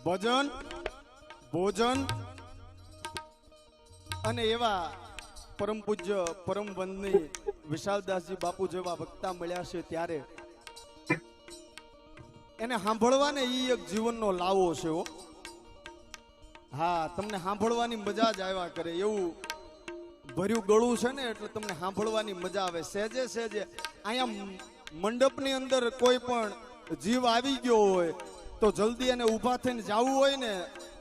ભજન ભોજન અને એવા પરમ પૂજ્ય પરમ વંદનીય વિશાલદાસજી બાપુ જેવા વક્તા મળ્યા છે ત્યારે એને સાંભળવાને ઈ એક જીવનનો લાવો છે હો. હા, તમને સાંભળવાની મજા જ આવ્યા કરે એવું ભર્યું ગળું છે ને, એટલે તમને સાંભળવાની મજા આવે. સહેજે સહેજે અહીંયા મંડપની અંદર કોઈ પણ જીવ આવી ગયો હોય તો જલ્દી એને ઊભા થઈને જવું હોય ને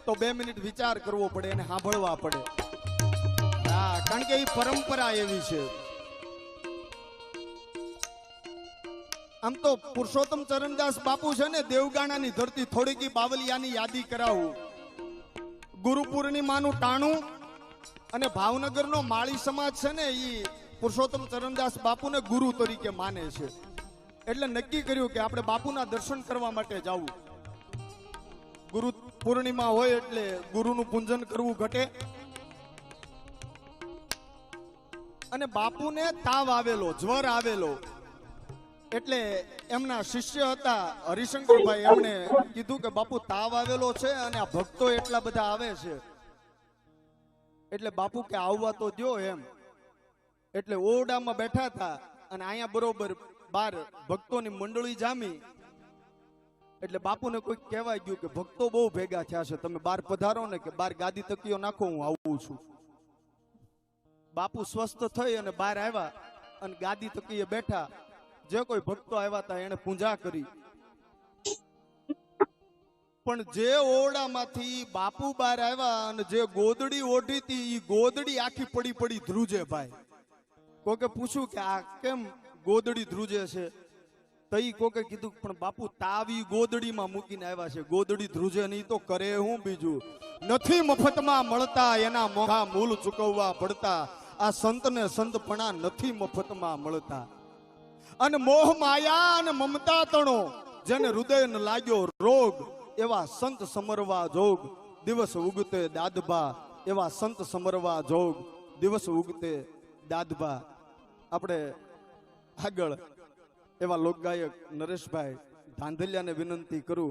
તો 2 મિનિટ વિચાર કરવો પડે, એને સાંભળવા પડે. હા, કારણ કે એ પરંપરા એવી છે. આમ તો પુરુષોત્તમ ચરણદાસ બાપુ છે ને, દેવગાણાની ધરતી થોડીક બાવલિયાની યાદી કરાવું. ગુરુ પૂર્ણિમાનું ટાણું અને ભાવનગરનો માળી સમાજ છે ને, એ પુરુષોત્તમ ચરણદાસ બાપુને ગુરુ તરીકે માને છે. એટલે નક્કી કર્યું કે આપણે બાપુના દર્શન કરવા માટે જવું. ગુરુ પૂર્ણિમા હોય એટલે ગુરુનું પૂજન કરવું ઘટે. અને બાપુને તાવ આવેલો, જ્વર આવેલો, એટલે એમના શિષ્ય હતા હરિશંકરભાઈ, એમણે કીધું કે બાપુ તાવ આવેલો છે અને આ ભક્તો એટલા બધા આવે છે, એટલે બાપુ કે આવવા તો દો એમ. એટલે ઓરડામાં બેઠા હતા અને અહીંયા બરોબર 12 ભક્તોની મંડળી જામી. એટલે બાપુને કોઈ કહેવાય ગયું કે ભક્તો બહુ ભેગા થયા છે, તમે બહાર પધારો ને, કે બહાર ગાદી તકીઓ નાખો, હું આવું છું. બાપુ સ્વસ્થ થઈ અને બહાર આવ્યા અને ગાદી તકીએ બેઠા. જે કોઈ ભક્તો આવ્યા હતા એને પૂજા કરી. પણ જે ઓરડામાંથી બાપુ બહાર આવ્યા અને જે ગોદડી ઓઢી હતી, એ ગોદડી આખી પડી પડી ધ્રુજે. ભાઈ કોકે પૂછ્યું કે આ કેમ ગોદડી ધ્રુજે છે? તો ઈ કોકે કીધું પણ બાપુ તાવી ગોદડીમાં મૂકીને આવ્યા છે, ગોદડી ધ્રુજે નહીં તો કરે હું બીજું? નથી મફતમાં મળતા, એના મોંઘા મૂલ ચૂકવવા પડતા. આ સંતને સંતપણા નથી મફતમાં મળતા. અને મોહ માયા અને મમતા તણો જેને હૃદયને લાગ્યો રોગ, એવા સંત સમરવા જોગ દિવસ ઉગતે દાદબા. એવા સંત સમરવા જોગ દિવસ ઉગતે દાદબા. આપણે આગળ એવા લોકગાયક નરેશભાઈ ધાંધલિયાને વિનંતી કરું